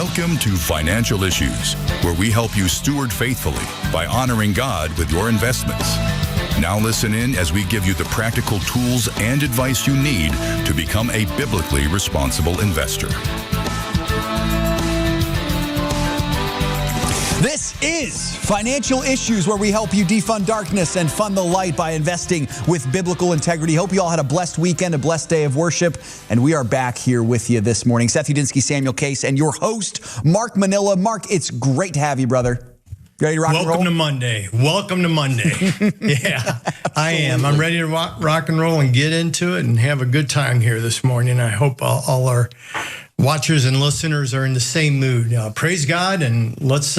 Welcome to Financial Issues, where we help you steward faithfully by honoring God with your investments. Now listen in as we give you the practical tools and advice you need to become a biblically responsible investor. This is Financial Issues, where we help you defund darkness and fund the light by investing with biblical integrity. Hope you all had a blessed weekend, a blessed day of worship, and we are back here with you this morning. Seth Udinski, Samuel Case, and your host, Mark Minnella. Mark, it's great to have you, brother. You ready to rock and roll? Welcome to Monday. Welcome to Monday. Yeah, I am. I'm ready to rock and roll and get into it and have a good time here this morning. I hope all our watchers and listeners are in the same mood. Praise God, and let's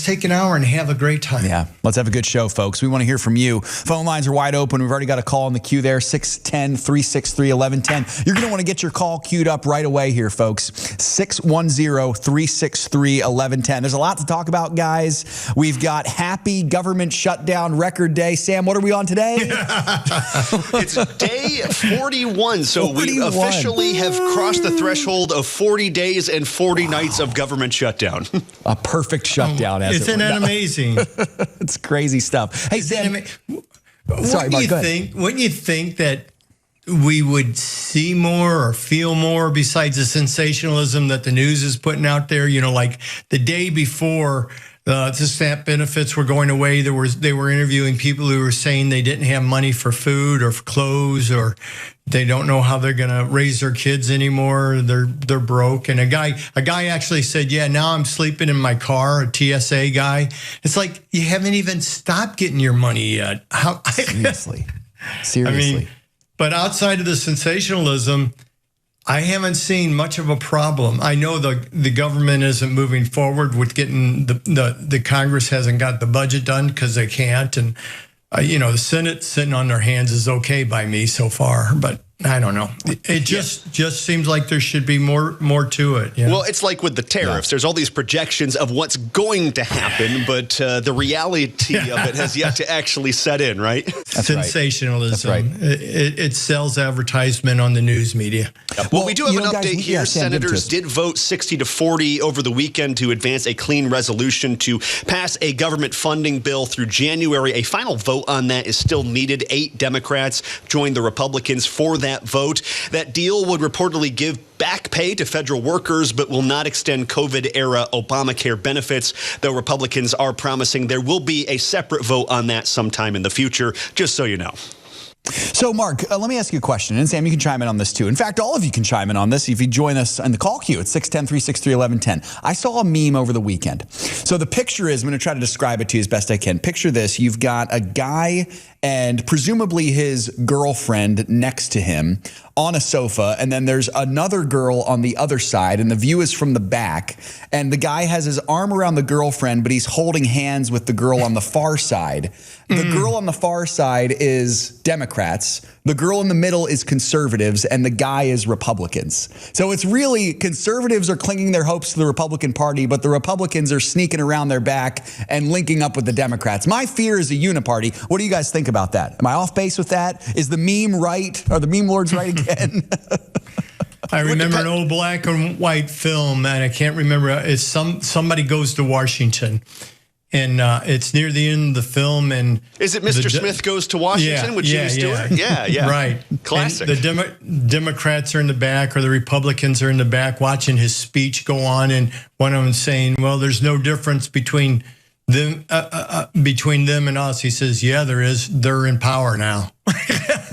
take an hour and have a great time. Yeah, let's have a good show, folks. We want to hear from you. Phone lines are wide open. We've already got a call in the queue there, 610-363-1110. You're going to want to get your call queued up right away here, folks. 610-363-1110. There's a lot to talk about, guys. We've got happy government shutdown record day. Sam, what are we on today? It's day 41. So 41. We officially have crossed the threshold of 40 days and 40 nights of government shutdown. A perfect shutdown. Isn't that amazing? It's crazy stuff. Hey, Sam. Sorry, Mark, wouldn't you think that we would see more or feel more besides the sensationalism that the news is putting out there? You know, like the day before the SNAP benefits were going away, they were interviewing people who were saying they didn't have money for food or for clothes, or they don't know how they're going to raise their kids anymore. They're broke. And a guy actually said, "Yeah, now I'm sleeping in my car." A TSA guy. It's like, you haven't even stopped getting your money yet. How? Seriously. I mean, but outside of the sensationalism, I haven't seen much of a problem. I know the government isn't moving forward with getting the Congress hasn't got the budget done because they can't. And, the Senate sitting on their hands is okay by me so far, but I don't know. It just seems like there should be more to it. You know? Well, it's like with the tariffs. Yeah. There's all these projections of what's going to happen, but the reality of it has yet to actually set in, right? That's sensationalism. Right. That's right. It sells advertisement on the news media. Yep. Well, we do have an update here. Senators did vote 60-40 over the weekend to advance a clean resolution to pass a government funding bill through January. A final vote on that is still needed. 8 Democrats joined the Republicans for that vote. That deal would reportedly give back pay to federal workers, but will not extend COVID-era Obamacare benefits, though Republicans are promising there will be a separate vote on that sometime in the future, just so you know. So, Mark, let me ask you a question. And Sam, you can chime in on this, too. In fact, all of you can chime in on this if you join us in the call queue at 610-363-1110. I saw a meme over the weekend. So the picture is, I'm going to try to describe it to you as best I can. Picture this. You've got a guy and presumably his girlfriend next to him on a sofa, and then there's another girl on the other side, and the view is from the back, and the guy has his arm around the girlfriend, but he's holding hands with the girl on the far side. The girl on the far side is Democrats, the girl in the middle is conservatives, and the guy is Republicans. So it's really, conservatives are clinging their hopes to the Republican Party, but the Republicans are sneaking around their back and linking up with the Democrats. My fear is a uniparty. What do you guys think about that? Am I off base with that? Is the meme right? Are the meme lords right again? I remember an old black and white film, and I can't remember. It's somebody goes to Washington, and it's near the end of the film. And is it Mr. Smith Goes to Washington with Jimmy Stewart? Yeah. Right. Classic. And the Democrats are in the back, or the Republicans are in the back watching his speech go on, and one of them saying, "Well, there's no difference between them and us." He says, "Yeah, there is. They're in power now."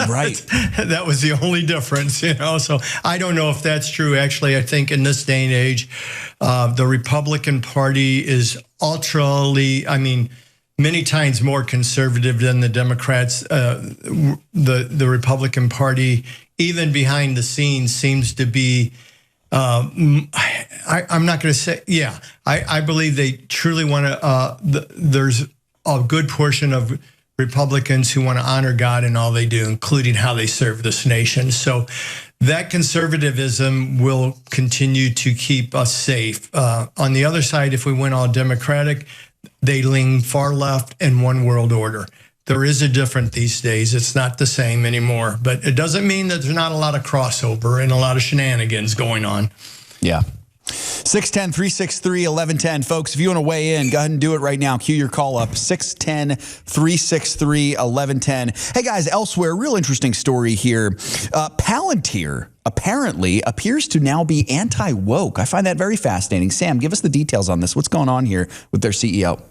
Right. That was the only difference, So I don't know if that's true. Actually, I think in this day and age, the Republican Party is many times more conservative than the Democrats. The Republican Party, even behind the scenes, seems to be. I'm not going to say. Yeah, I believe they truly want to. There's a good portion of Republicans who want to honor God in all they do, including how they serve this nation. So that conservatism will continue to keep us safe. On the other side, if we went all Democratic, they lean far left and one world order. There is a difference these days. It's not the same anymore. But it doesn't mean that there's not a lot of crossover and a lot of shenanigans going on. Yeah. 610-363-1110. Folks, if you want to weigh in, go ahead and do it right now. Cue your call up, 610-363-1110. Hey, guys, elsewhere, real interesting story here. Palantir apparently appears to now be anti-woke. I find that very fascinating. Sam, give us the details on this. What's going on here with their CEO?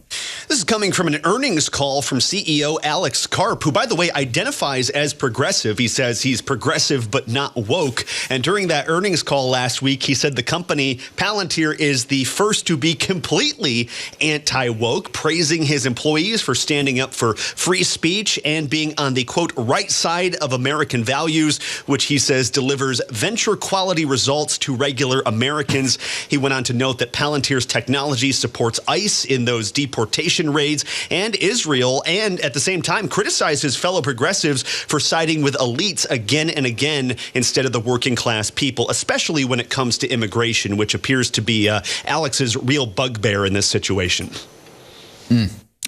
This is coming from an earnings call from CEO Alex Karp, who, by the way, identifies as progressive. He says he's progressive but not woke. And during that earnings call last week, he said the company Palantir is the first to be completely anti-woke, praising his employees for standing up for free speech and being on the, quote, right side of American values, which he says delivers venture quality results to regular Americans. He went on to note that Palantir's technology supports ICE in those deportation raids and Israel, and at the same time criticized his fellow progressives for siding with elites again and again instead of the working class people, especially when it comes to immigration, which appears to be Alex's real bugbear in this situation.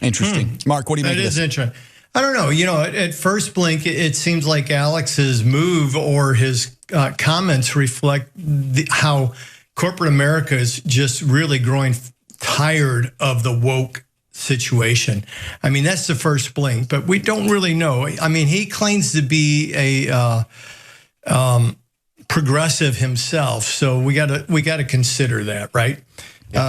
Interesting. Mark, what do you make of this? That is interesting. I don't know. You know, at first blink, it seems like Alex's move or his comments reflect how corporate America is just really growing tired of the woke situation. I mean, that's the first blink, but we don't really know. I mean, he claims to be a progressive himself, so we got to consider that, right?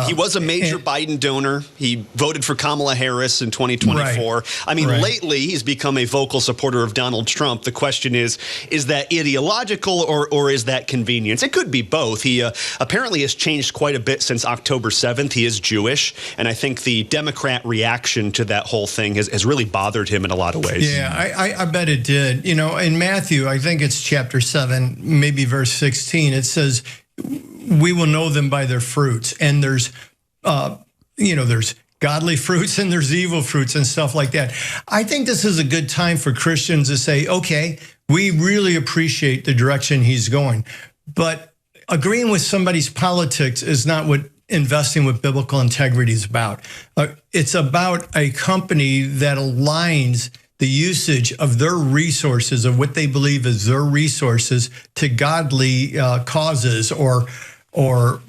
He was a major Biden donor. He voted for Kamala Harris in 2024. Right. I mean, lately he's become a vocal supporter of Donald Trump. The question is that ideological or is that convenience? It could be both. He apparently has changed quite a bit since October 7th. He is Jewish, and I think the Democrat reaction to that whole thing has really bothered him in a lot of ways. Yeah, I bet it did. You know, in Matthew, I think it's chapter 7, maybe verse 16, it says, we will know them by their fruits. And there's, there's godly fruits and there's evil fruits and stuff like that. I think this is a good time for Christians to say, okay, we really appreciate the direction he's going. But agreeing with somebody's politics is not what investing with biblical integrity is about. It's about a company that aligns the usage of their resources, of what they believe is their resources, to godly causes or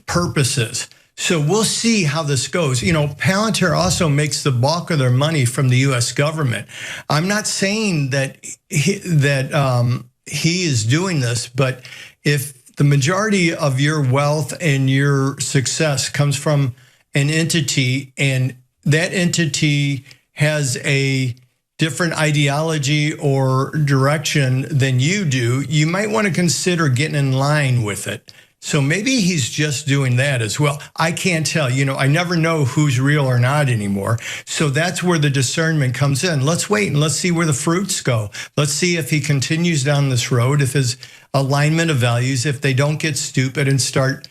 purposes. So we'll see how this goes. You know, Palantir also makes the bulk of their money from the U.S. government. I'm not saying that he is doing this, but if the majority of your wealth and your success comes from an entity, and that entity has a different ideology or direction than you do, you might want to consider getting in line with it. So maybe he's just doing that as well. I can't tell. You know, I never know who's real or not anymore. So that's where the discernment comes in. Let's wait and let's see where the fruits go. Let's see if he continues down this road, if his alignment of values, if they don't get stupid and start,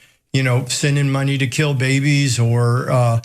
sending money to kill babies or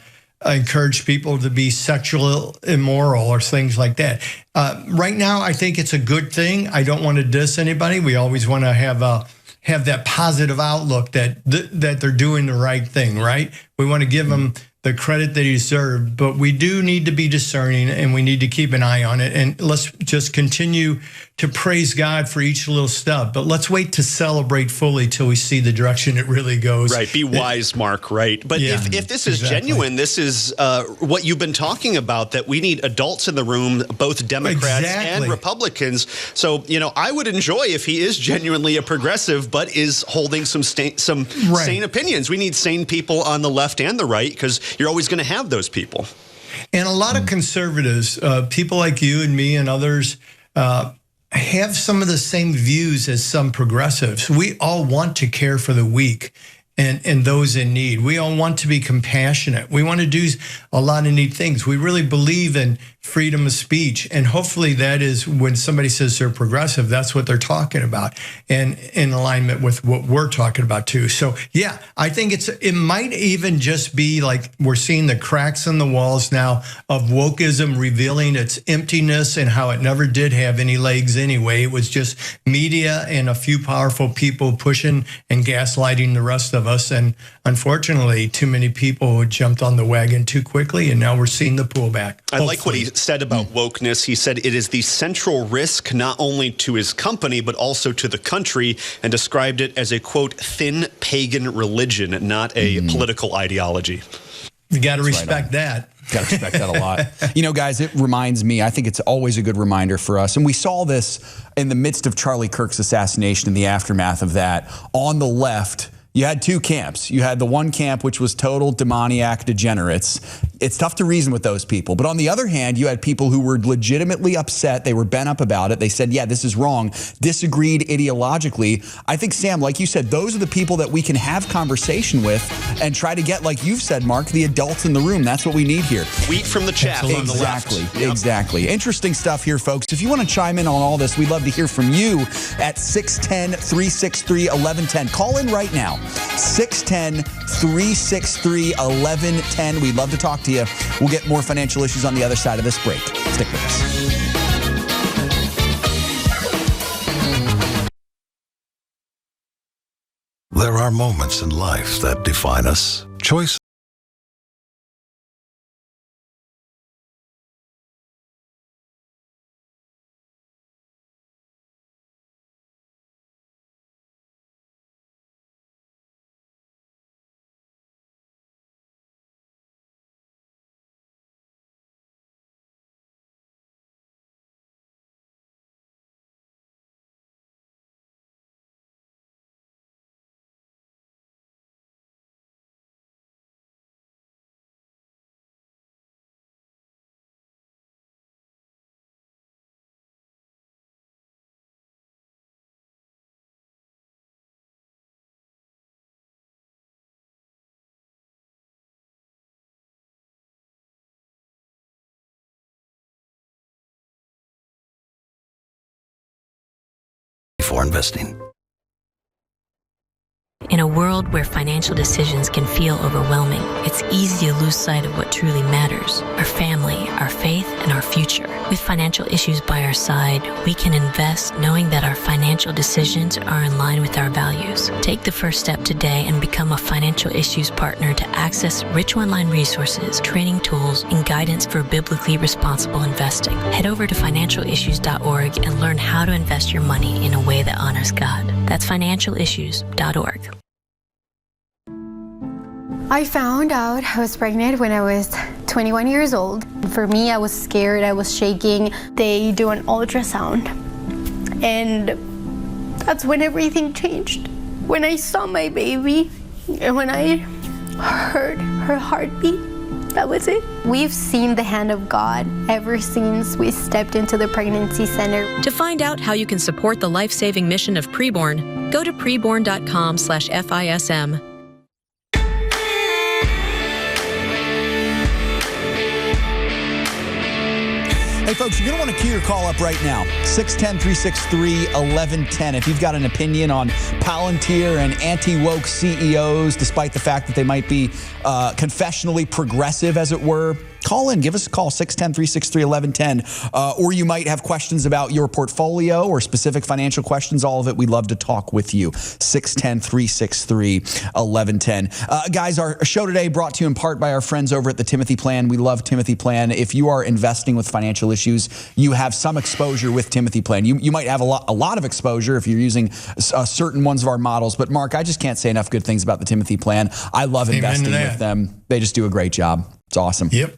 encourage people to be sexual immoral or things like that. Right now, I think it's a good thing. I don't want to diss anybody. We always want to have that positive outlook that they're doing the right thing, right? We want to give them the credit that he deserves, but we do need to be discerning and we need to keep an eye on it. And let's just continue to praise God for each little step, but let's wait to celebrate fully till we see the direction it really goes. Right. Be wise, Mark. Right. But yeah, if this is genuine, this is what you've been talking about, that we need adults in the room, both Democrats and Republicans. So, I would enjoy if he is genuinely a progressive, but is holding some sane opinions. We need sane people on the left and the right, because you're always going to have those people. And a lot of conservatives, people like you and me and others, have some of the same views as some progressives. We all want to care for the weak and those in need. We all want to be compassionate. We want to do a lot of neat things. We really believe in freedom of speech. And hopefully that is, when somebody says they're progressive, that's what they're talking about, and in alignment with what we're talking about too. So yeah, I think it might even just be like we're seeing the cracks in the walls now of wokeism revealing its emptiness and how it never did have any legs anyway. It was just media and a few powerful people pushing and gaslighting the rest of us. And unfortunately, too many people jumped on the wagon too quickly, and now we're seeing the pullback. I like what he said about wokeness. He said it is the central risk not only to his company, but also to the country, and described it as a, quote, thin pagan religion, not a political ideology. You got to respect that. Got to respect that a lot. You know, guys, it reminds me, I think it's always a good reminder for us, and we saw this in the midst of Charlie Kirk's assassination and the aftermath of that. On the left, you had two camps. You had the one camp, which was total demoniac degenerates. It's tough to reason with those people. But on the other hand, you had people who were legitimately upset. They were bent up about it. They said, yeah, this is wrong. Disagreed ideologically. I think, Sam, like you said, those are the people that we can have conversation with and try to get, like you've said, Mark, the adults in the room. That's what we need here. Wheat from the chaff on the left. Exactly. Interesting stuff here, folks. If you want to chime in on all this, we'd love to hear from you at 610-363-1110. Call in right now. 610-363-1110. We'd love to talk to you. We'll get more financial issues on the other side of this break. Stick with us. There are moments in life that define us. Choices. For investing. In a world where financial decisions can feel overwhelming, it's easy to lose sight of what truly matters: our family, our faith, and our future. With financial issues by our side, we can invest knowing that our financial decisions are in line with our values. Take the first step today and become a financial issues partner to access rich online resources, training tools, and guidance for biblically responsible investing. Head over to financialissues.org and learn how to invest your money in a way that honors God. That's financialissues.org. I found out I was pregnant when I was 21 years old. For me, I was scared, I was shaking. They do an ultrasound, and that's when everything changed. When I saw my baby, and when I heard her heartbeat, that was it. We've seen the hand of God ever since we stepped into the pregnancy center. To find out how you can support the life-saving mission of Preborn, go to preborn.com/FISM. Hey, folks, you're going to want to queue your call up right now. 610-363-1110. If you've got an opinion on Palantir and anti-woke CEOs, despite the fact that they might be confessionally progressive, as it were, call in. Give us a call, 610-363-1110. Or you might have questions about your portfolio or specific financial questions. All of it, we'd love to talk with you. 610-363-1110. Guys, our show today brought to you in part by our friends over at the Timothy Plan. We love Timothy Plan. If you are investing with financial issues, you have some exposure with Timothy Plan. You might have a lot of exposure if you're using certain ones of our models. But Mark, I just can't say enough good things about the Timothy Plan. I love investing with them. They just do a great job. It's awesome. Yep.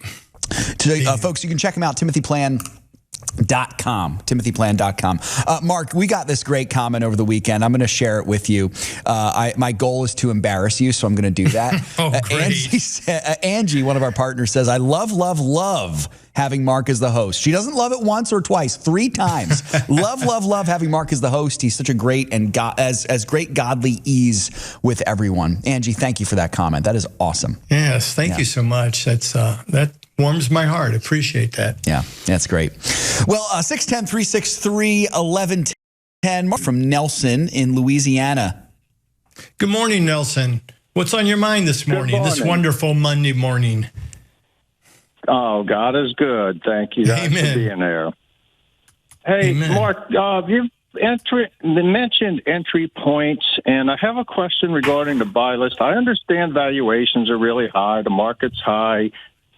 Folks, you can check them out, timothyplan.com. Mark, we got this great comment over the weekend. I'm going to share it with you. My goal is to embarrass you, so I'm going to do that. Angie, one of our partners, says, I love having Mark as the host. She doesn't love it once or twice, 3 times. love having Mark as the host. He's such a great and as great godly ease with everyone. Angie, thank you for that comment. That is awesome. Yes, thank you so much. That's that warms my heart. Appreciate that. Yeah, that's great. Well, 610-363-1110. Mark from Nelson in Louisiana. Good morning, Nelson. What's on your mind this morning, this wonderful Monday morning? Oh, God is good. Thank you guys for being there. Hey, Amen. Mark, you've mentioned entry points, and I have a question regarding the buy list. I understand valuations are really high, the market's high,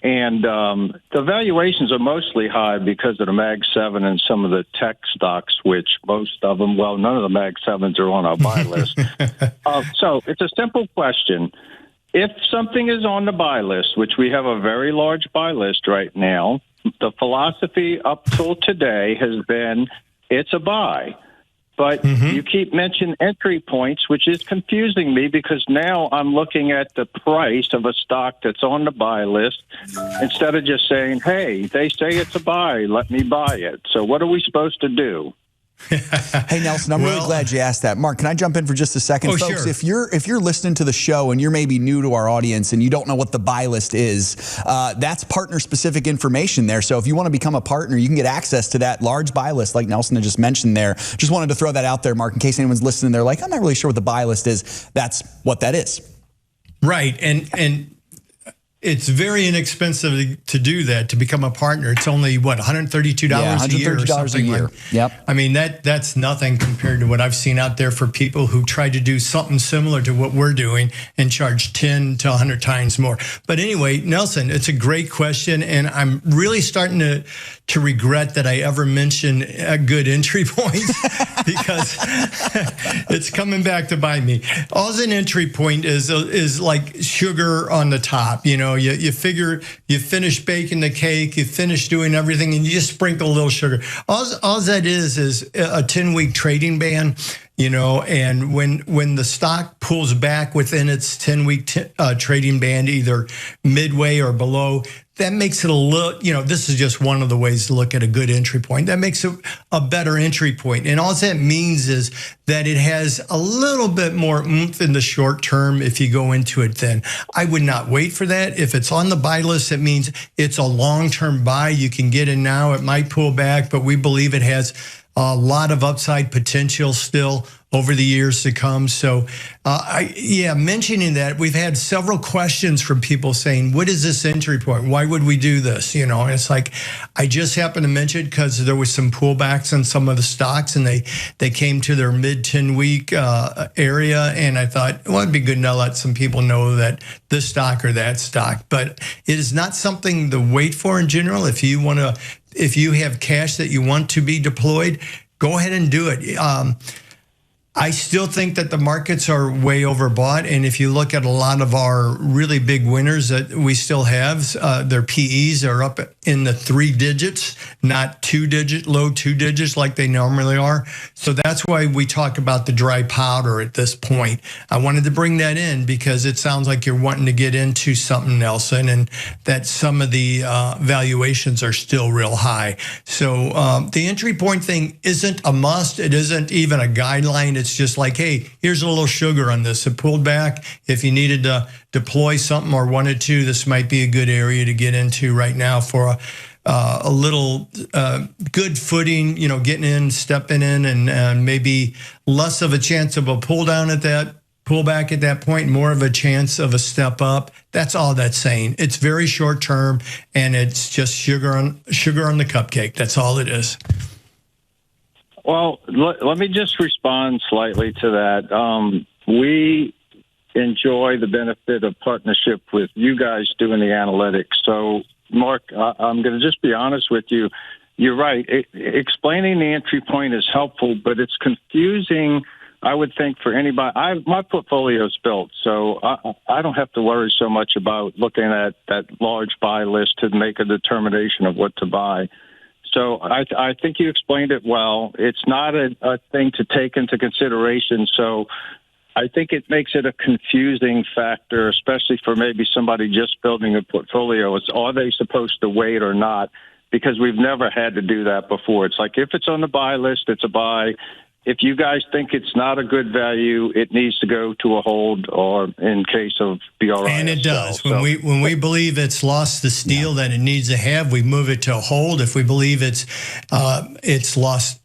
And the valuations are mostly high because of the Mag 7 and some of the tech stocks, which most of them, well, none of the Mag 7s are on our buy list. So it's a simple question. If something is on the buy list, which we have a very large buy list right now, the philosophy up till today has been it's a buy. But you keep mentioning entry points, which is confusing me because now I'm looking at the price of a stock that's on the buy list instead of just saying, hey, they say it's a buy, let me buy it. So what are we supposed to do? Hey, Nelson, I'm really glad you asked that. Mark, can I jump in for just a second? Folks, sure. if you're listening to the show and you're maybe new to our audience and you don't know what the buy list is, that's partner-specific information there. So if you want to become a partner, you can get access to that large buy list like Nelson had just mentioned there. Just wanted to throw that out there, Mark, in case anyone's listening. They're like, I'm not really sure what the buy list is. That's what that is. Right. And it's very inexpensive to do that, to become a partner. It's only, what, $132 a year or something? Yep. I mean, that's nothing compared to what I've seen out there for people who try to do something similar to what we're doing and charge 10 to 100 times more. But anyway, Nelson, it's a great question, and I'm really starting to regret that I ever mentioned a good entry point because it's coming back to bite me. All an entry point is like sugar on the top. You know, you figure you finish baking the cake, you finish doing everything, and you just sprinkle a little sugar. All that is a 10-week trading ban. You know, and when the stock pulls back within its 10-week trading band, either midway or below, that makes it a little, you know, this is just one of the ways to look at a good entry point. That makes it a better entry point. And all that means is that it has a little bit more oomph in the short term if you go into it then. I would not wait for that. If it's on the buy list, it means it's a long-term buy. You can get in now. It might pull back, but we believe it has a lot of upside potential still over the years to come. So, mentioning that, we've had several questions from people saying, what is this entry point? Why would we do this? You know, and it's like, I just happened to mention because there was some pullbacks on some of the stocks and they came to their mid 10-week area. And I thought, well, it'd be good to let some people know that this stock or that stock. But it is not something to wait for in general. If you have cash that you want to be deployed, go ahead and do it. I still think that the markets are way overbought. And if you look at a lot of our really big winners that we still have, their PEs are up in the 3 digits, not low 2 digits like they normally are. So that's why we talk about the dry powder at this point. I wanted to bring that in because it sounds like you're wanting to get into something, Nelson, and that some of the valuations are still real high. So the entry point thing isn't a must. It isn't even a guideline. It's just like, hey, here's a little sugar on this. It pulled back. If you needed to deploy something or wanted to, this might be a good area to get into right now for a little good footing, you know, getting in, stepping in, and maybe less of a chance of a pull down at that, pull back at that point, more of a chance of a step up. That's all that's saying. It's very short term, and it's just sugar on the cupcake. That's all it is. Well, let me just respond slightly to that. We enjoy the benefit of partnership with you guys doing the analytics. So, Mark, I'm going to just be honest with you. You're right. Explaining the entry point is helpful, but it's confusing, I would think, for anybody. My portfolio is built, so I don't have to worry so much about looking at that large buy list to make a determination of what to buy. So I think you explained it well. It's not a thing to take into consideration. So I think it makes it a confusing factor, especially for maybe somebody just building a portfolio. Are they supposed to wait or not? Because we've never had to do that before. It's like if it's on the buy list, it's a buy. If you guys think it's not a good value, it needs to go to a hold, or in case of BRI. And it does. When we believe it's lost the steel that it needs to have, we move it to a hold. If we believe it's lost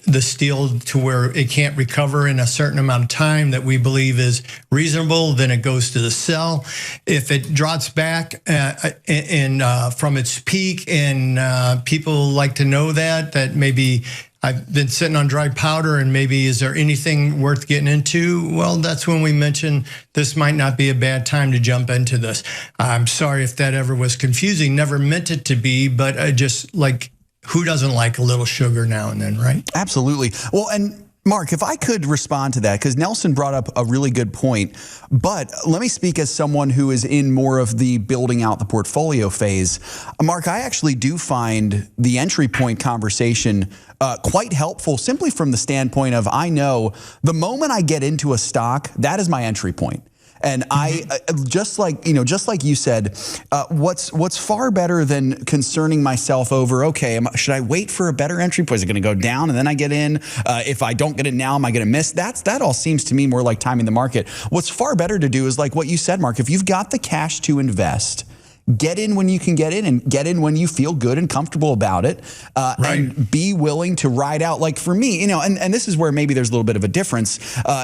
the steel to where it can't recover in a certain amount of time that we believe is reasonable, then it goes to the sell. If it drops back from its peak, and people like to know that maybe I've been sitting on dry powder, and maybe is there anything worth getting into? Well, that's when we mention this might not be a bad time to jump into this. I'm sorry if that ever was confusing. Never meant it to be, but I just like, who doesn't like a little sugar now and then, right? Absolutely. Well, and Mark, if I could respond to that, because Nelson brought up a really good point, but let me speak as someone who is in more of the building out the portfolio phase. Mark, I actually do find the entry point conversation quite helpful, simply from the standpoint of, I know the moment I get into a stock, that is my entry point. And I, just like you said, what's far better than concerning myself over, okay, should I wait for a better entry point? Is it going to go down and then I get in? If I don't get it now, am I going to miss? That all seems to me more like timing the market. What's far better to do is like what you said, Mark. If you've got the cash to invest, get in when you can get in, and get in when you feel good and comfortable about it, and be willing to ride out. Like for me, and this is where maybe there's a little bit of a difference.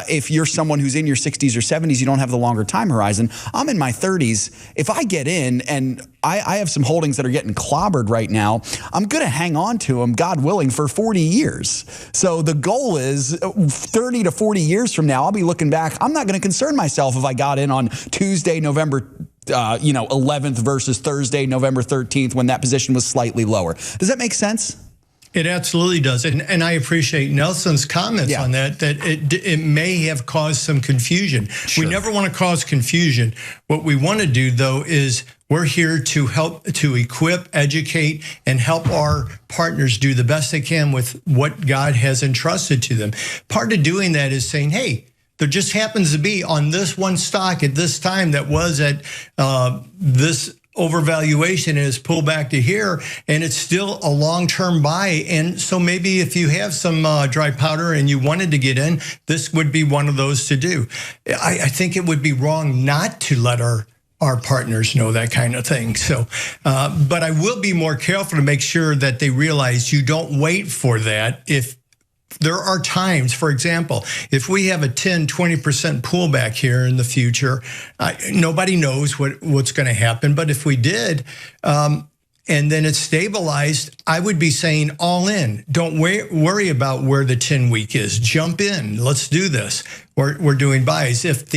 If you're someone who's in your 60s or 70s, you don't have the longer time horizon. I'm in my 30s. If I get in and I have some holdings that are getting clobbered right now, I'm going to hang on to them, God willing, for 40 years. So the goal is 30 to 40 years from now, I'll be looking back. I'm not going to concern myself if I got in on Tuesday, November 11th versus Thursday, November 13th, when that position was slightly lower. Does that make sense? It absolutely does. And I appreciate Nelson's comments on that it may have caused some confusion. Sure. We never want to cause confusion. What we want to do, though, is we're here to help, to equip, educate, and help our partners do the best they can with what God has entrusted to them. Part of doing that is saying, hey, there just happens to be on this one stock at this time that was at this overvaluation and is pulled back to here, and it's still a long-term buy. And so maybe if you have some dry powder and you wanted to get in, this would be one of those to do. I think it would be wrong not to let our partners know that kind of thing. So, but I will be more careful to make sure that they realize you don't wait for that. If there are times, for example, if we have a 10, 20% pullback here in the future, nobody knows what's going to happen. But if we did, and then it's stabilized, I would be saying all in. Don't worry about where the 10-week is. Jump in. Let's do this. We're doing buys. If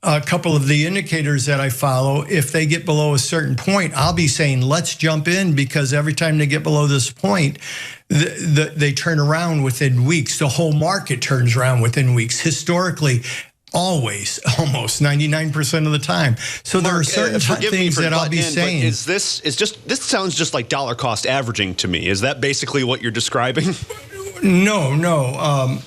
a couple of the indicators that I follow, if they get below a certain point, I'll be saying, let's jump in, because every time they get below this point, they turn around within weeks. The whole market turns around within weeks. Historically, always, almost 99% of the time. So Mark, there are certain things that I'll be saying. This sounds just like dollar cost averaging to me. Is that basically what you're describing? No.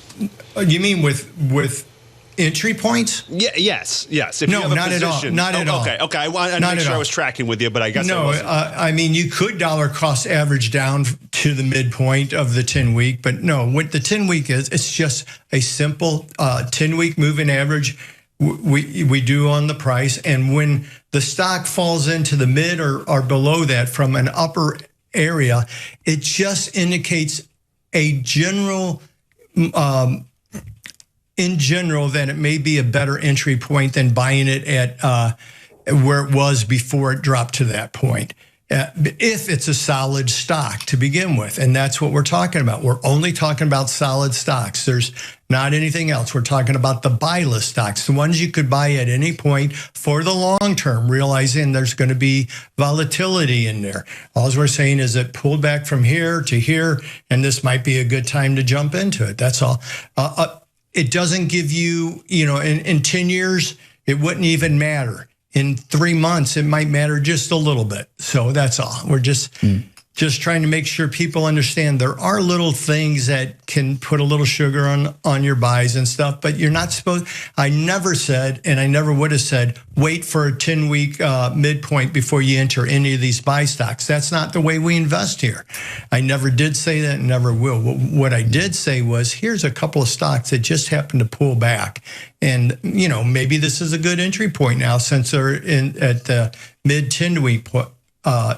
You mean with entry points? Yeah. Yes. If no, you have a not position, at all. Okay. I wanted to make sure I was tracking with you, but I guess no. I wasn't. I mean, you could dollar cost average down to the midpoint of the 10-week, but no. What the 10-week is, it's just a simple 10-week moving average. We do on the price, and when the stock falls into the mid or below that from an upper area, it just indicates a general. In general, then it may be a better entry point than buying it at where it was before it dropped to that point. If it's a solid stock to begin with, and that's what we're talking about. We're only talking about solid stocks. There's not anything else. We're talking about the buy list stocks, the ones you could buy at any point for the long term, realizing there's going to be volatility in there. All we're saying is it pulled back from here to here, and this might be a good time to jump into it. That's all. It doesn't give you, in 10 years, it wouldn't even matter. In 3 months, it might matter just a little bit. So that's all. We're just trying to make sure people understand there are little things that can put a little sugar on your buys and stuff, but you're not supposed. I never said, and I never would have said, wait for a 10-week midpoint before you enter any of these buy stocks. That's not the way we invest here. I never did say that and never will. What I did say was, here's a couple of stocks that just happened to pull back. And, maybe this is a good entry point now since they're at the mid 10-week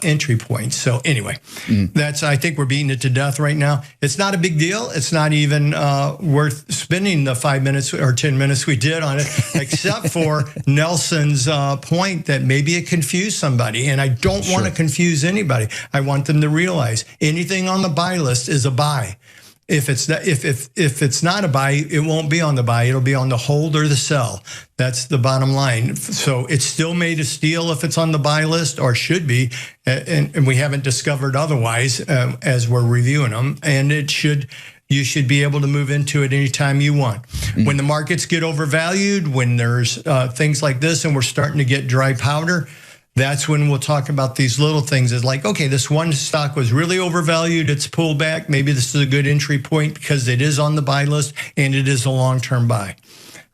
entry points. So anyway, I think we're beating it to death right now. It's not a big deal. It's not even worth spending the 5 minutes or 10 minutes we did on it, except for Nelson's point that maybe it confused somebody. And I don't want to confuse anybody. I want them to realize anything on the buy list is a buy. If it's not a buy, it won't be on the buy. It'll be on the hold or the sell. That's the bottom line. So it's still made a steal if it's on the buy list, or should be, and we haven't discovered otherwise as we're reviewing them. And you should be able to move into it anytime you want. When the markets get overvalued, when there's things like this, and we're starting to get dry powder, that's when we'll talk about these little things. It's like, okay, this one stock was really overvalued. It's pulled back. Maybe this is a good entry point because it is on the buy list and it is a long-term buy.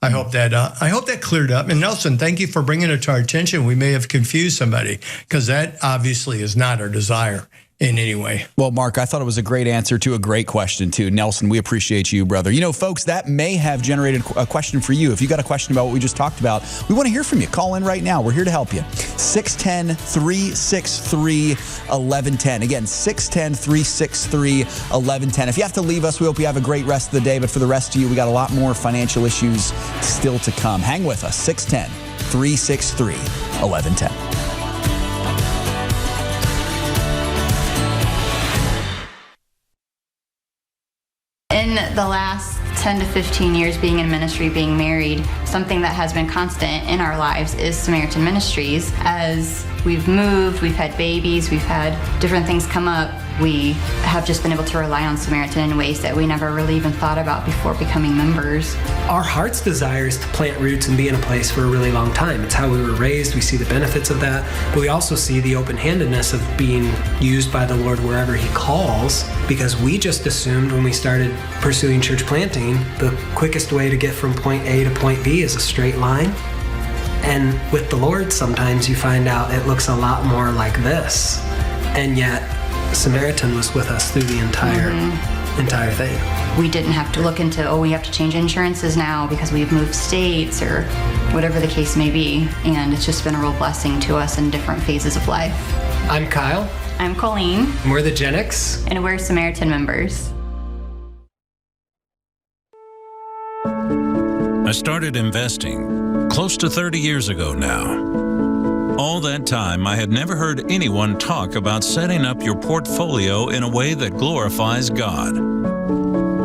I hope that cleared up. And Nelson, thank you for bringing it to our attention. We may have confused somebody because that obviously is not our desire in any way. Well, Mark, I thought it was a great answer to a great question, too. Nelson, we appreciate you, brother. You know, folks, that may have generated a question for you. If you got a question about what we just talked about, we want to hear from you. Call in right now. We're here to help you. 610-363-1110. Again, 610-363-1110. If you have to leave us, we hope you have a great rest of the day. But for the rest of you, we got a lot more financial issues still to come. Hang with us. 610-363-1110. In the last 10 to 15 years being in ministry, being married, something that has been constant in our lives is Samaritan Ministries. As we've moved, we've had babies, we've had different things come up, we have just been able to rely on Samaritan in ways that we never really even thought about before becoming members. Our heart's desire is to plant roots and be in a place for a really long time. It's how we were raised. We see the benefits of that, but we also see the open-handedness of being used by the Lord wherever He calls, because we just assumed when we started pursuing church planting, the quickest way to get from point A to point B is a straight line. And with the Lord, sometimes you find out it looks a lot more like this. And yet, Samaritan was with us through the entire thing. We didn't have to look into, we have to change insurances now because we've moved states or whatever the case may be. And it's just been a real blessing to us in different phases of life. I'm Kyle. I'm Colleen. And we're the Gen X. And we're Samaritan members. I started investing close to 30 years ago now. All that time, I had never heard anyone talk about setting up your portfolio in a way that glorifies God.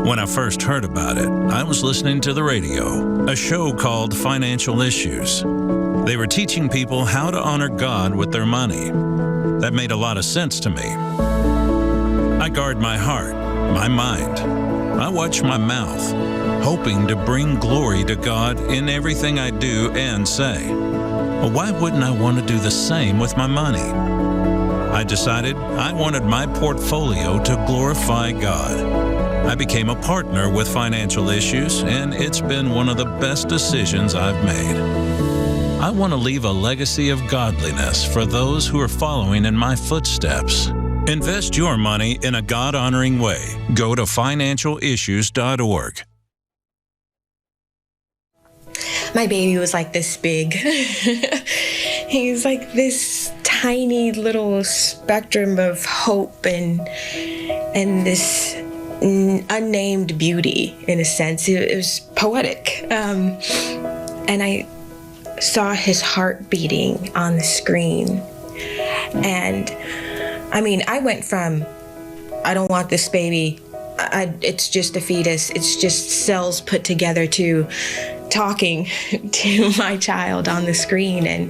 When I first heard about it, I was listening to the radio, a show called Financial Issues. They were teaching people how to honor God with their money. That made a lot of sense to me. I guard my heart, my mind. I watch my mouth, hoping to bring glory to God in everything I do and say. Well, why wouldn't I want to do the same with my money? I decided I wanted my portfolio to glorify God. I became a partner with Financial Issues, and it's been one of the best decisions I've made. I want to leave a legacy of godliness for those who are following in my footsteps. Invest your money in a God-honoring way. Go to financialissues.org. My baby was like this big. He's like this tiny little spectrum of hope and this unnamed beauty, in a sense. It was poetic. And I saw his heart beating on the screen. And I mean, I went from, I don't want this baby, it's just a fetus, it's just cells put together, to talking to my child on the screen and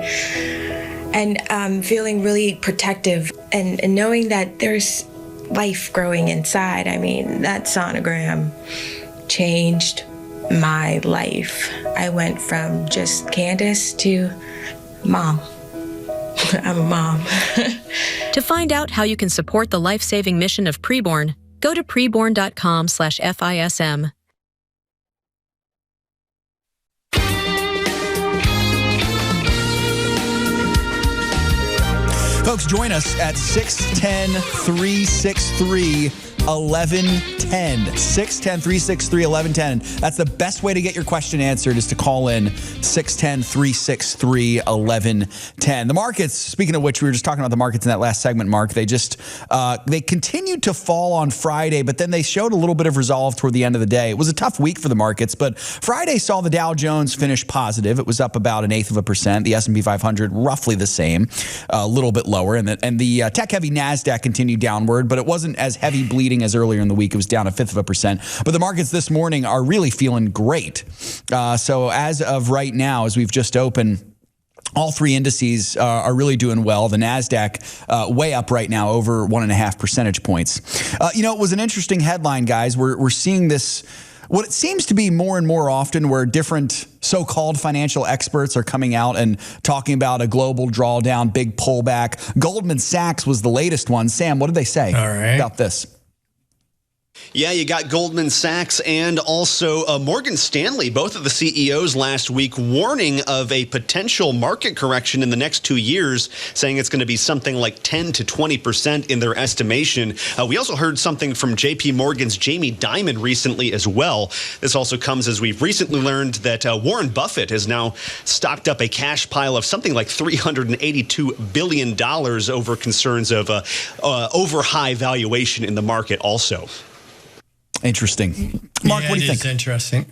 feeling really protective and knowing that there's life growing inside. I mean, that sonogram changed my life. I went from just Candace to mom. I'm a mom. To find out how you can support the life-saving mission of Preborn, go to preborn.com/FISM. Folks, join us at 610-363 1110. 610-363-1110. That's the best way to get your question answered, is to call in 610-363-1110. The markets, speaking of which, we were just talking about the markets in that last segment, Mark. They just, they continued to fall on Friday, but then they showed a little bit of resolve toward the end of the day. It was a tough week for the markets, but Friday saw the Dow Jones finish positive. It was up about 0.1%. The S&P 500 roughly the same, a little bit lower. And the tech-heavy NASDAQ continued downward, but it wasn't as heavy bleeding as earlier in the week. It was down 0.5%. But the markets this morning are really feeling great. So as of right now, as we've just opened, all three indices are really doing well. The NASDAQ way up right now, over 1.5 percentage points. It was an interesting headline, guys. We're seeing this, what it seems to be more and more often, where different so-called financial experts are coming out and talking about a global drawdown, big pullback. Goldman Sachs was the latest one. Sam, what did they say about this? Yeah, you got Goldman Sachs and also Morgan Stanley, both of the CEOs last week, warning of a potential market correction in the next 2 years, saying it's going to be something like 10 to 20% in their estimation. We also heard something from JP Morgan's Jamie Dimon recently as well. This also comes as we've recently learned that Warren Buffett has now stocked up a cash pile of something like $382 billion over concerns of over high valuation in the market also. Interesting. Mark, what do you think? It's interesting.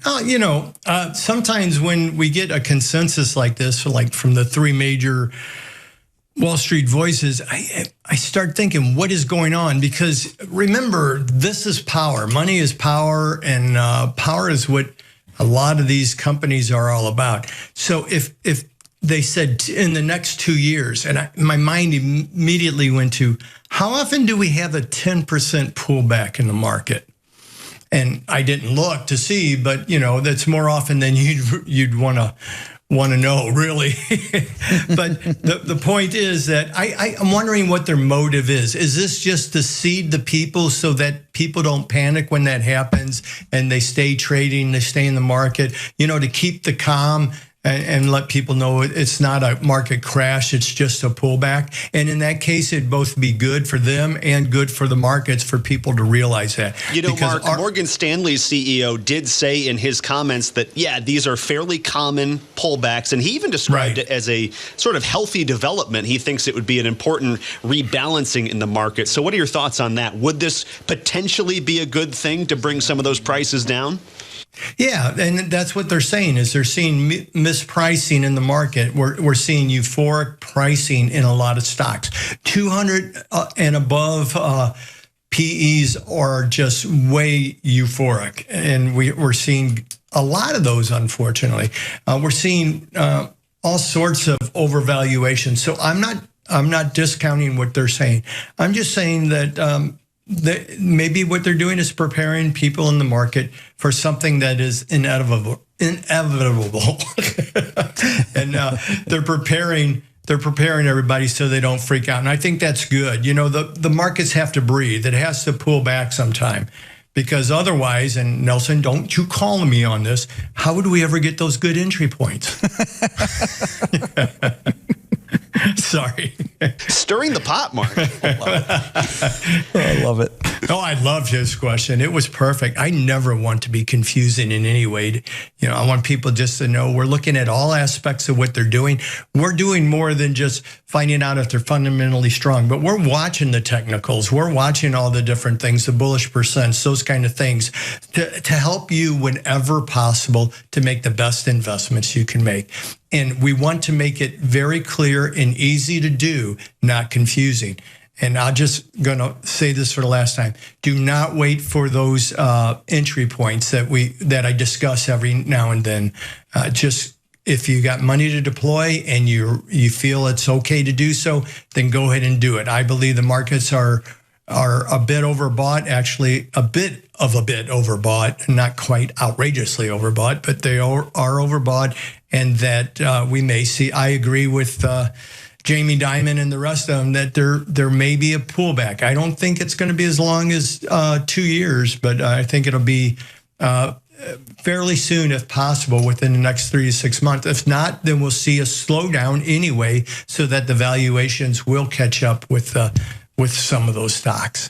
Sometimes when we get a consensus like this, like from the three major Wall Street voices, I start thinking, what is going on? Because remember, this is power. Money is power, and power is what a lot of these companies are all about. So if they said in the next 2 years, and my mind immediately went to, how often do we have a 10% pullback in the market? And I didn't look to see, but that's more often than you'd want to know, really. But the point is that I'm wondering what their motive is. Is this just to seed the people so that people don't panic when that happens and they stay trading, they stay in the market, to keep the calm and let people know it's not a market crash, it's just a pullback. And in that case, it'd both be good for them and good for the markets for people to realize that. Mark, Morgan Stanley's CEO did say in his comments that, these are fairly common pullbacks, and he even described it as a sort of healthy development. He thinks it would be an important rebalancing in the market. So what are your thoughts on that? Would this potentially be a good thing to bring some of those prices down? Yeah, and that's what they're saying, is they're seeing mispricing in the market. We're seeing euphoric pricing in a lot of stocks. 200 and above PEs are just way euphoric, and we're seeing a lot of those, unfortunately. We're seeing all sorts of overvaluation. So I'm not discounting what they're saying. I'm just saying that maybe what they're doing is preparing people in the market for something that is inevitable. And they're preparing everybody so they don't freak out. And I think that's good. The markets have to breathe. It has to pull back sometime, because otherwise, and Nelson, don't you call me on this, how would we ever get those good entry points? Sorry. Stirring the pot, Mark. I love it. Oh, I love his question. It was perfect. I never want to be confusing in any way. I want people just to know we're looking at all aspects of what they're doing. We're doing more than just finding out if they're fundamentally strong, but we're watching the technicals. We're watching all the different things, the bullish percents, those kind of things, to help you whenever possible to make the best investments you can make. And we want to make it very clear and easy to do, not confusing. And I'm just going to say this for the last time. Do not wait for those entry points that I discuss every now and then. Just if you got money to deploy and you feel it's okay to do so, then go ahead and do it. I believe the markets are a bit overbought, actually a bit overbought, not quite outrageously overbought, but they are overbought, and that we may see. I agree with Jamie Dimon and the rest of them that there may be a pullback. I don't think it's going to be as long as 2 years, but I think it'll be fairly soon, if possible, within the next 3 to 6 months. If not, then we'll see a slowdown anyway, so that the valuations will catch up with some of those stocks.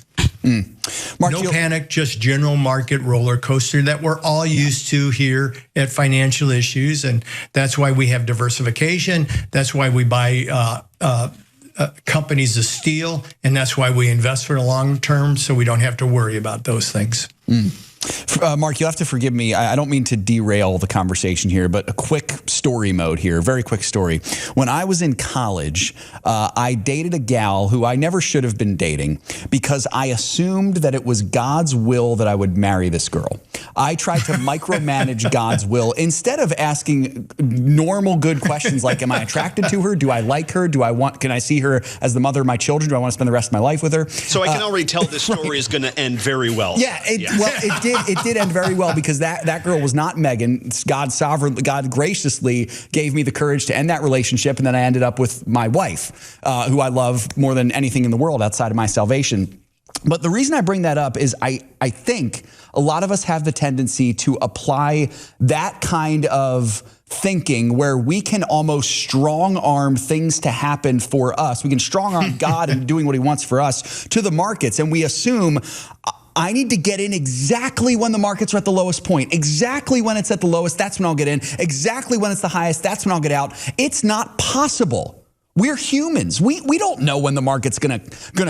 Mark, no panic, just general market roller coaster that we're all used to here at Financial Issues. And that's why we have diversification. That's why we buy companies of steel. And that's why we invest for the long term, so we don't have to worry about those things. Mark, you'll have to forgive me. I don't mean to derail the conversation here, but a quick story mode here, very quick story. When I was in college, I dated a gal who I never should have been dating because I assumed that it was God's will that I would marry this girl. I tried to micromanage God's will instead of asking normal good questions like, am I attracted to her? Do I like her? Can I see her as the mother of my children? Do I want to spend the rest of my life with her? So I can already tell this story is going to end very well. Yeah, it did end very well because that girl was not Megan. God graciously gave me the courage to end that relationship, and then I ended up with my wife, who I love more than anything in the world outside of my salvation. But the reason I bring that up is I think a lot of us have the tendency to apply that kind of thinking where we can almost strong-arm things to happen for us. We can strong-arm God in doing what he wants for us to the markets, and we assume I need to get in exactly when the markets are at the lowest point. Exactly when it's at the lowest, that's when I'll get in. Exactly when it's the highest, that's when I'll get out. It's not possible. We're humans. We don't know when the market's gonna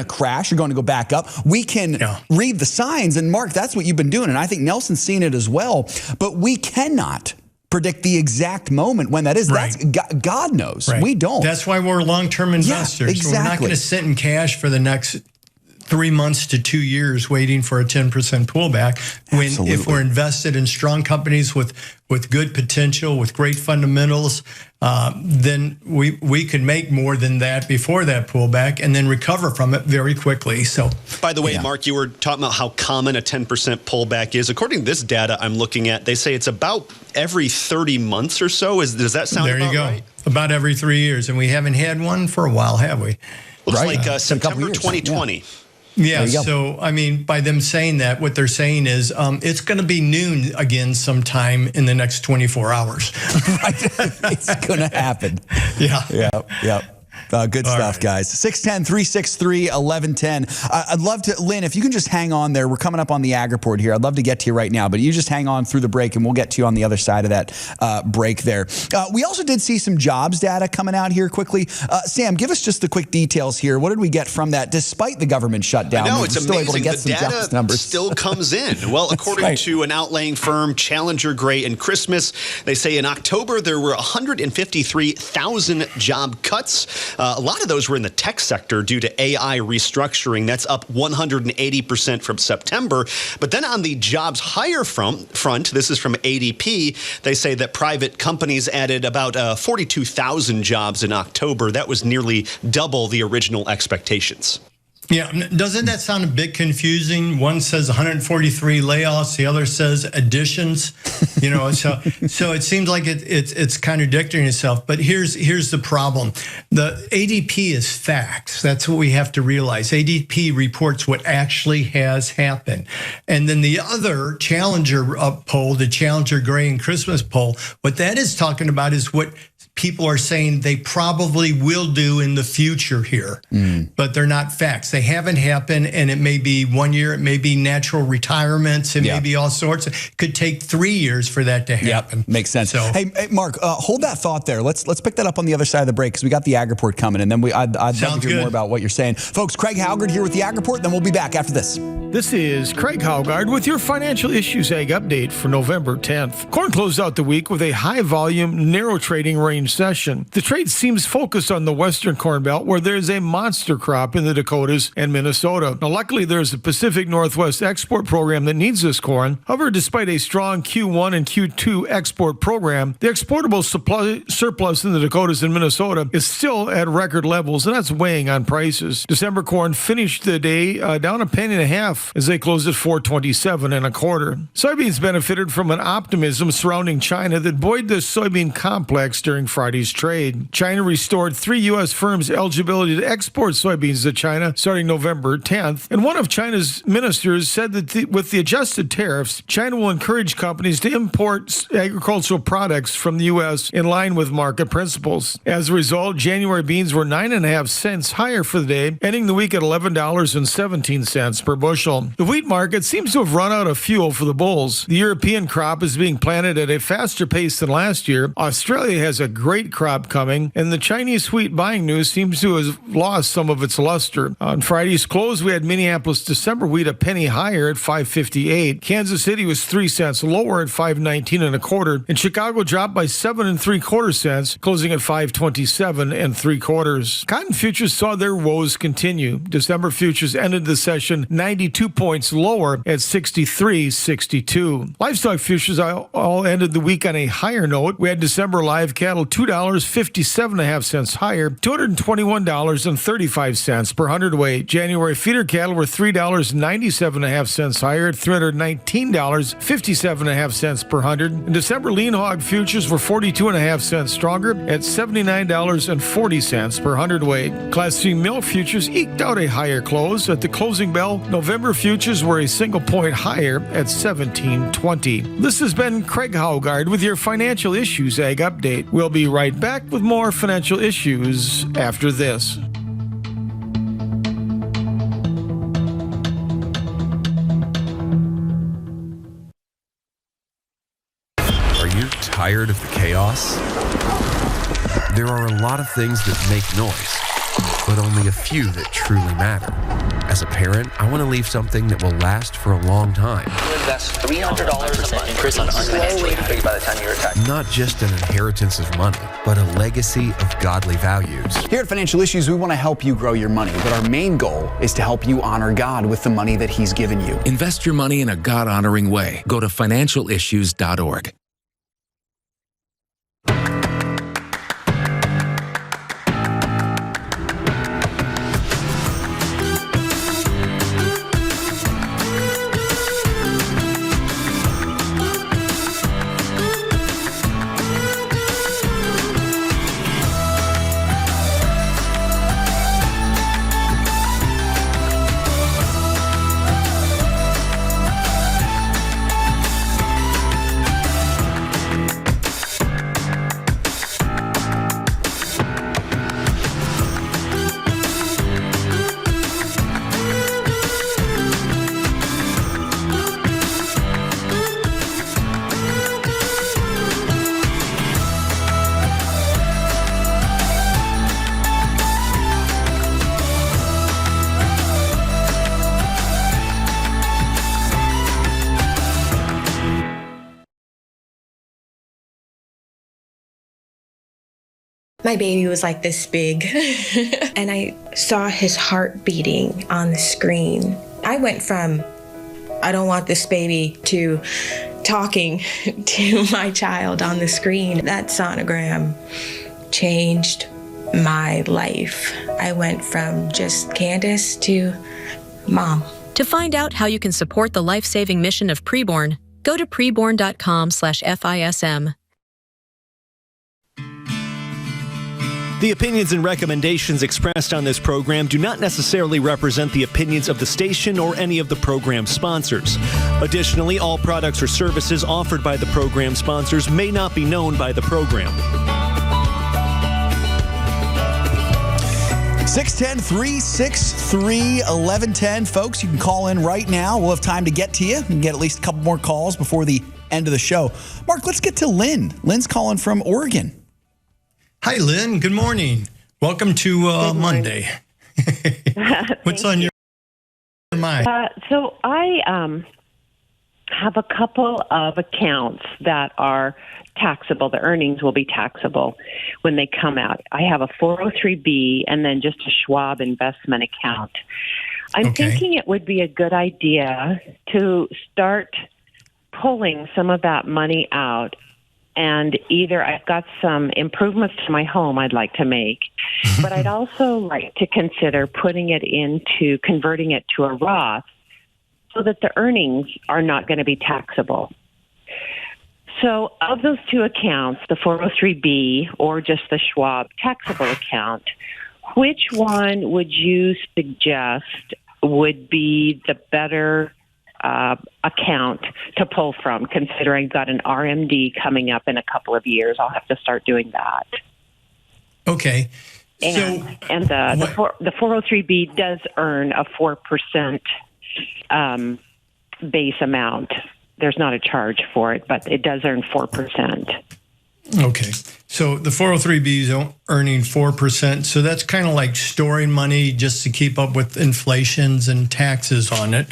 crash or going to go back up. We can read the signs, and Mark, that's what you've been doing, and I think Nelson's seen it as well. But we cannot predict the exact moment when that is. Right. That's God knows. Right. We don't. That's why we're long-term investors. Yeah, exactly. We're not going to sit in cash for the next 3 months to 2 years waiting for a 10% pullback. If we're invested in strong companies with good potential, with great fundamentals, then we could make more than that before that pullback and then recover from it very quickly. So, by the way, Mark, you were talking about how common a 10% pullback is. According to this data I'm looking at, they say it's about every 30 months or so. Does that sound there? You go. Right? About every 3 years, and we haven't had one for a while, have we? Looks like September 2020. Yeah, so, I mean, by them saying that, what they're saying is it's going to be noon again sometime in the next 24 hours. It's going to happen. Yeah. Good stuff, guys. 610-363-1110. I'd love to, Lynn, if you can just hang on there. We're coming up on the ag report here. I'd love to get to you right now, but you just hang on through the break, and we'll get to you on the other side of that break there. We also did see some jobs data coming out here quickly. Sam, give us just the quick details here. What did we get from that despite the government shutdown? No, it's amazing. Able to get the data still comes in. Well, according to an outlaying firm, Challenger Gray and Christmas, they say in October there were 153,000 job cuts. A lot of those were in the tech sector due to AI restructuring. That's up 180% from September. But then on the jobs hire front, this is from ADP, they say that private companies added about 42,000 jobs in October. That was nearly double the original expectations. Yeah, doesn't that sound a bit confusing? One says 143 layoffs, the other says additions. You know, so it seems like it's contradicting itself. But here's the problem: the ADP is facts. That's what we have to realize. ADP reports what actually has happened, and then the other Challenger poll, the Challenger Gray and Christmas poll, what that is talking about is what people are saying they probably will do in the future here, but they're not facts. They haven't happened, and it may be 1 year, it may be natural retirements, it may be all sorts. It could take 3 years for that to happen. Makes sense. So, hey, Mark, hold that thought there. Let's pick that up on the other side of the break because we got the ag report coming, and then I'd love to hear more about what you're saying. Folks, Craig Halgard here with the ag report, then we'll be back after this. This is Craig Halgard with your Financial Issues Ag update for November 10th. Corn closed out the week with a high-volume, narrow trading range session. The trade seems focused on the western Corn Belt, where there's a monster crop in the Dakotas and Minnesota. Now, luckily, there's a Pacific Northwest export program that needs this corn. However, despite a strong Q1 and Q2 export program, the exportable supply surplus in the Dakotas and Minnesota is still at record levels, and that's weighing on prices. December corn finished the day down a penny and a half as they closed at $4.27 1/4. Soybeans benefited from an optimism surrounding China that buoyed the soybean complex during Friday's trade. China restored 3 U.S. firms' eligibility to export soybeans to China starting starting November 10th. And one of China's ministers said that with the adjusted tariffs, China will encourage companies to import agricultural products from the U.S. in line with market principles. As a result, January beans were 9.5 cents higher for the day, ending the week at $11.17 per bushel. The wheat market seems to have run out of fuel for the bulls. The European crop is being planted at a faster pace than last year. Australia has a great crop coming, and the Chinese wheat buying news seems to have lost some of its luster. On Friday's close, we had Minneapolis December wheat a penny higher at $5.58. Kansas City was 3 cents lower at $5.19 1/4, and Chicago dropped by 7 3/4 cents, closing at $5.27 3/4. Cotton futures saw their woes continue. December futures ended the session 92 points lower at 63.62. Livestock futures all ended the week on a higher note. We had December live cattle $2.57.5 higher, $221.35 per hundredweight. January feeder cattle were $3.97.5 higher at $319.57.5 per hundred. And December lean hog futures were 42.5 cents stronger at $79.40 per hundredweight. Class C milk futures eked out a higher close. At the closing bell, November futures were a single point higher at $17.20. This has been Craig Haugard with your Financial Issues Ag Update. We'll be right back with more financial issues after this. Are you tired of the chaos? There are a lot of things that make noise, but only a few that truly matter. As a parent, I want to leave something that will last for a long time. You invest $300 a month on unfinancially big by the time you retire. Not just an inheritance of money, but a legacy of godly values. Here at Financial Issues, we want to help you grow your money, but our main goal is to help you honor God with the money that He's given you. Invest your money in a God-honoring way. Go to financialissues.org. My baby was like this big, and I saw his heart beating on the screen. I went from, I don't want this baby, to talking to my child on the screen. That sonogram changed my life. I went from just Candace to Mom. To find out how you can support the life-saving mission of Preborn, go to preborn.com/FISM. The opinions and recommendations expressed on this program do not necessarily represent the opinions of the station or any of the program sponsors. Additionally, all products or services offered by the program sponsors may not be known by the program. 610-363-1110. Folks, you can call in right now. We'll have time to get to you and get at least a couple more calls before the end of the show. Mark, let's get to Lynn. Lynn's calling from Oregon. Hi, Lynn. Good morning. Welcome to Monday. What's on your mind? So I have a couple of accounts that are taxable. The earnings will be taxable when they come out. I have a 403B and then just a Schwab investment account. I'm thinking it would be a good idea to start pulling some of that money out. And either I've got some improvements to my home I'd like to make, but I'd also like to consider converting it to a Roth so that the earnings are not going to be taxable. So of those two accounts, the 403B or just the Schwab taxable account, Which one would you suggest would be the better account to pull from, considering I've got an RMD coming up in a couple of years? I'll have to start doing that. Okay. And the 403B does earn a 4% base amount. There's not a charge for it, but it does earn 4%. Okay. So the 403B is earning 4%. So that's kind of like storing money just to keep up with inflations and taxes on it.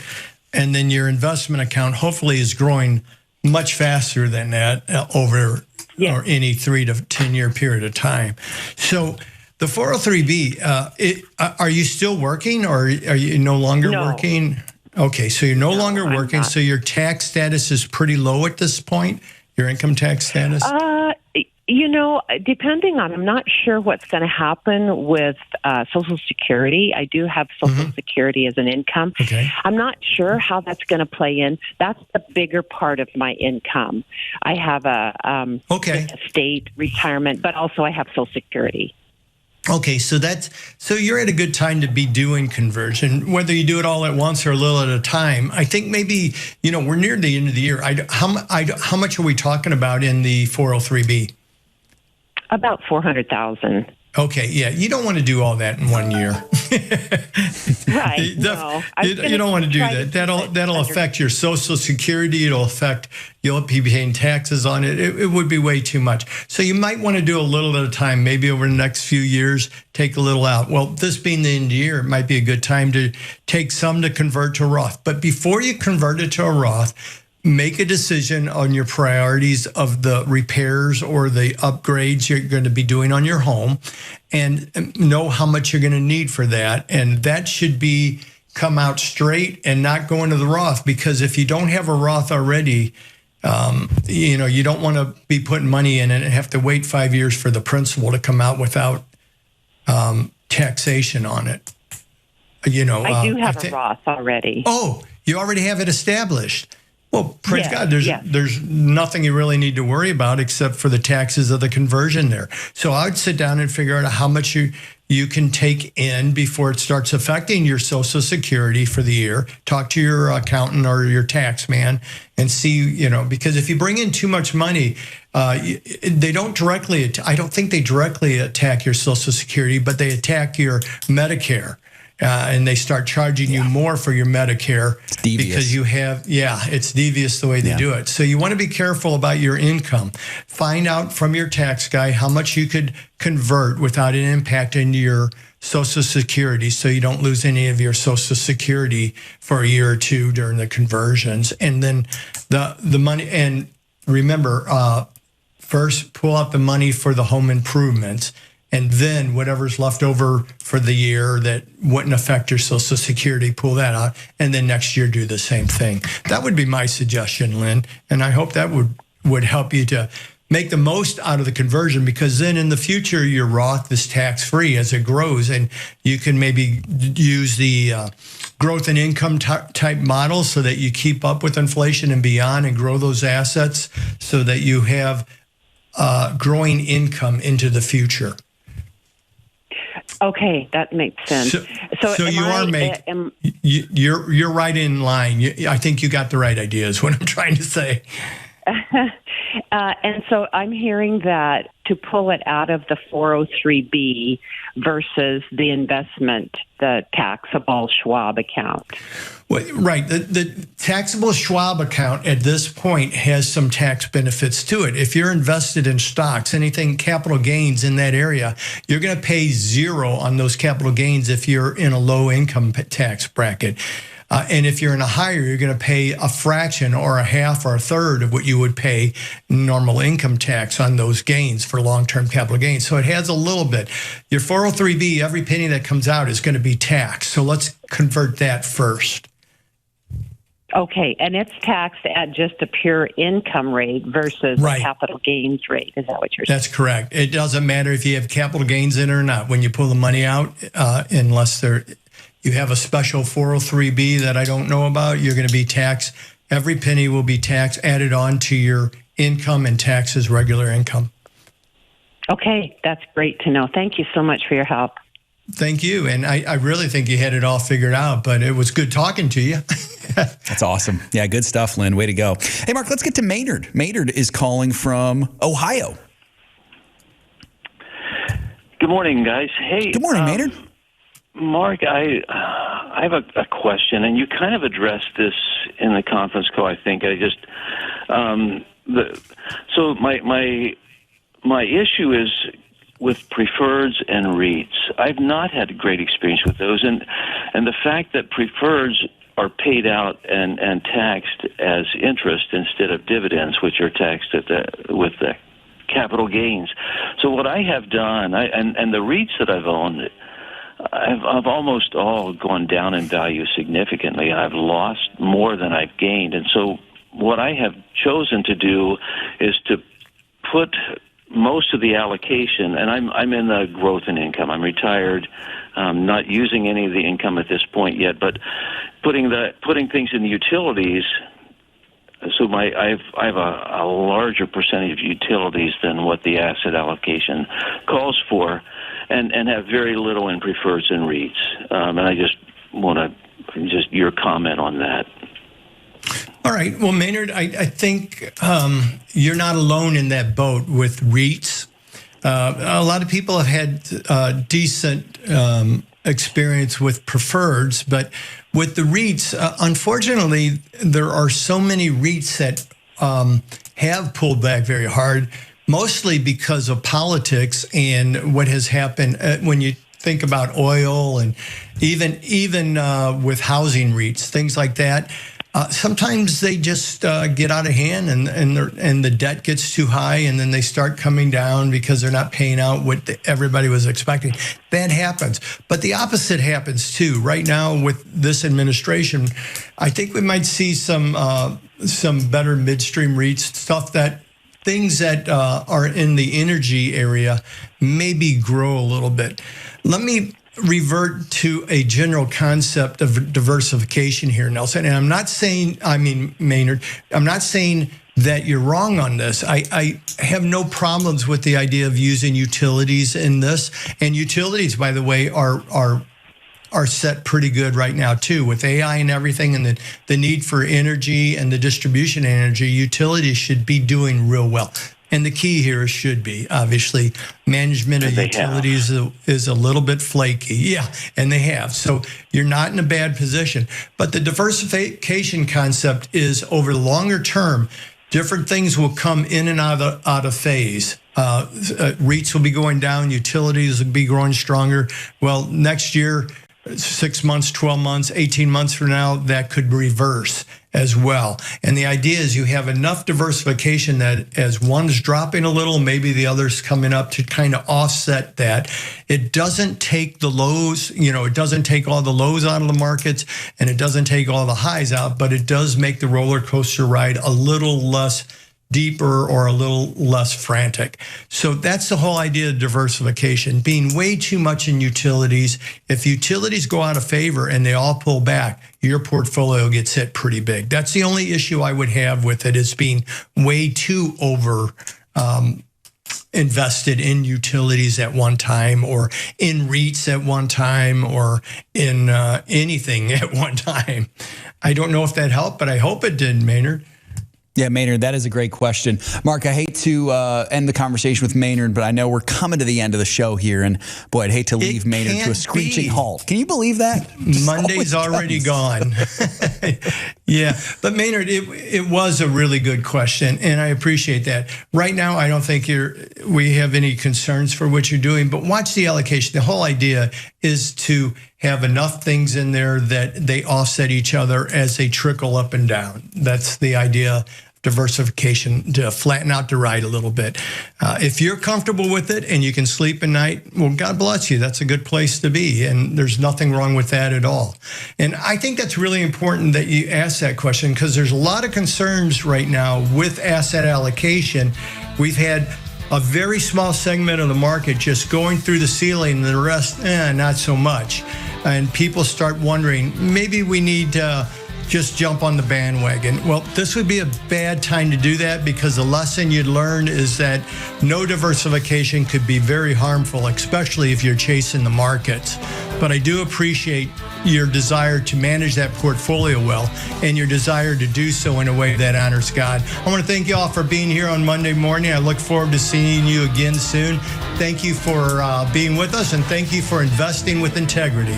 And then your investment account hopefully is growing much faster than that over or any 3 to 10 year period of time. So the 403B, are you still working, or are you no longer working? Okay, so you're no longer working. So your tax status is pretty low at this point, your income tax status? Depending on, I'm not sure what's going to happen with Social Security. I do have Social Security as an income. Okay. I'm not sure how that's going to play in. That's the bigger part of my income. I have a estate, retirement, but also I have Social Security. Okay, so you're at a good time to be doing conversion, whether you do it all at once or a little at a time. I think maybe, we're near the end of the year. How much are we talking about in the 403B? About $400,000. Okay, yeah, you don't want to do all that in 1 year. Right. No, you don't want to do that. That'll affect your Social Security. You'll be paying taxes on it. It would be way too much. So you might want to do a little at a time. Maybe over the next few years, take a little out. Well, this being the end of the year, it might be a good time to take some to convert to Roth. But before you convert it to a Roth, make a decision on your priorities of the repairs or the upgrades you're going to be doing on your home, and know how much you're going to need for that. And that should come out straight and not go into the Roth, because if you don't have a Roth already, you don't want to be putting money in it and have to wait 5 years for the principal to come out without taxation on it. I do have a Roth already. Oh, you already have it established. Well, praise God, there's nothing you really need to worry about except for the taxes of the conversion there. So I would sit down and figure out how much you can take in before it starts affecting your Social Security for the year. Talk to your accountant or your tax man and see, because if you bring in too much money, I don't think they directly attack your Social Security, but they attack your Medicare. And they start charging you more for your Medicare because it's devious the way they do it. So you want to be careful about your income. Find out from your tax guy how much you could convert without it impacting your Social Security, so you don't lose any of your Social Security for a year or two during the conversions. And then the money, and remember, first pull out the money for the home improvements, and then whatever's left over for the year that wouldn't affect your Social Security, pull that out. And then next year, do the same thing. That would be my suggestion, Lynn. And I hope that would help you to make the most out of the conversion, because then in the future, your Roth is tax-free as it grows. And you can maybe use the growth and income type model so that you keep up with inflation and beyond, and grow those assets so that you have growing income into the future. Okay, that makes sense. So you're right in line. I think you got the right idea is what I'm trying to say. And so I'm hearing that to pull it out of the 403B versus the investment, the taxable Schwab account. Well, right. The taxable Schwab account at this point has some tax benefits to it. If you're invested in stocks, anything capital gains in that area, you're going to pay 0 on those capital gains if you're in a low income tax bracket. And if you're in a higher, you're going to pay a fraction or a half or a third of what you would pay normal income tax on those gains for long-term capital gains. So it has a little bit. Your 403B, every penny that comes out is going to be taxed. So let's convert that first. Okay, and it's taxed at just a pure income rate versus a capital gains rate. Is that what you're saying? That's correct. It doesn't matter if you have capital gains in it or not. When you pull the money out, unless you have a special 403B that I don't know about, you're going to be taxed. Every penny will be taxed, added on to your income and taxed as regular income. Okay, that's great to know. Thank you so much for your help. Thank you. And I really think you had it all figured out, but it was good talking to you. That's awesome. Yeah, good stuff, Lynn. Way to go. Hey, Mark, let's get to Maynard. Maynard is calling from Ohio. Good morning, guys. Hey. Good morning, Maynard. Mark, I have a question, and you kind of addressed this in the conference call, I think. So my issue is with preferreds and REITs. I've not had a great experience with those, and the fact that preferreds are paid out and taxed as interest instead of dividends, which are taxed with the capital gains. So what I have done, and the REITs that I've owned, I've almost all gone down in value significantly. I've lost more than I've gained, and so what I have chosen to do is to put most of the allocation, and I'm in the growth and income. I'm retired, not using any of the income at this point yet, but putting things in the utilities. So I have a larger percentage of utilities than what the asset allocation calls for, and have very little in preferreds and REITs. And I just want your comment on that. All right. Well, Maynard, I think you're not alone in that boat with REITs. A lot of people have had decent experience with preferreds, but with the REITs, unfortunately, there are so many REITs that have pulled back very hard, mostly because of politics and what has happened when you think about oil and even with housing REITs, things like that. Sometimes they just get out of hand and the debt gets too high, and then they start coming down because they're not paying out what everybody was expecting. That happens. But the opposite happens too. Right now with this administration, I think we might see some better midstream REITs, things that are in the energy area maybe grow a little bit. Let me revert to a general concept of diversification here, Nelson. And Maynard, I'm not saying that you're wrong on this. I have no problems with the idea of using utilities in this. And utilities, by the way, are set pretty good right now too, with AI and everything, and the need for energy and the distribution of energy. Utilities should be doing real well. And the key here should be, obviously, management of utilities is a little bit flaky. Yeah, and they have. So you're not in a bad position. But the diversification concept is over the longer term, different things will come in and out of phase. REITs will be going down. Utilities will be growing stronger. Well, next year, 6 months, 12 months, 18 months from now, that could reverse as well. And the idea is you have enough diversification that as one's dropping a little, maybe the other's coming up to kind of offset that. It doesn't take the lows, it doesn't take all the lows out of the markets, and it doesn't take all the highs out, but it does make the roller coaster ride a little less deeper or a little less frantic. So that's the whole idea of diversification, being way too much in utilities. If utilities go out of favor and they all pull back, your portfolio gets hit pretty big. That's the only issue I would have with it, is being way too over invested in utilities at one time, or in REITs at one time, or in anything at one time. I don't know if that helped, but I hope it did, Maynard. Yeah, Maynard, that is a great question. Mark, I hate to end the conversation with Maynard, but I know we're coming to the end of the show here, and boy, I'd hate to leave Maynard to a screeching halt. Can you believe that? Monday's already gone. Yeah, but Maynard, it was a really good question, and I appreciate that. Right now, I don't think we have any concerns for what you're doing, but watch the allocation. The whole idea is to have enough things in there that they offset each other as they trickle up and down. That's the idea. Diversification, to flatten out the ride a little bit. If you're comfortable with it and you can sleep at night, well, God bless you. That's a good place to be, and there's nothing wrong with that at all. And I think that's really important that you ask that question, because there's a lot of concerns right now with asset allocation. We've had a very small segment of the market just going through the ceiling, and the rest, not so much. And people start wondering, maybe we need just jump on the bandwagon. Well, this would be a bad time to do that, because the lesson you'd learn is that no diversification could be very harmful, especially if you're chasing the markets. But I do appreciate your desire to manage that portfolio well and your desire to do so in a way that honors God. I want to thank you all for being here on Monday morning. I look forward to seeing you again soon. Thank you for being with us, and thank you for investing with integrity.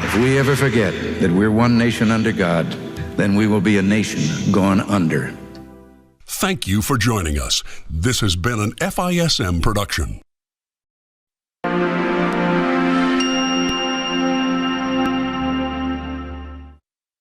If we ever forget that we're one nation under God, then we will be a nation gone under. Thank you for joining us. This has been an FISM production.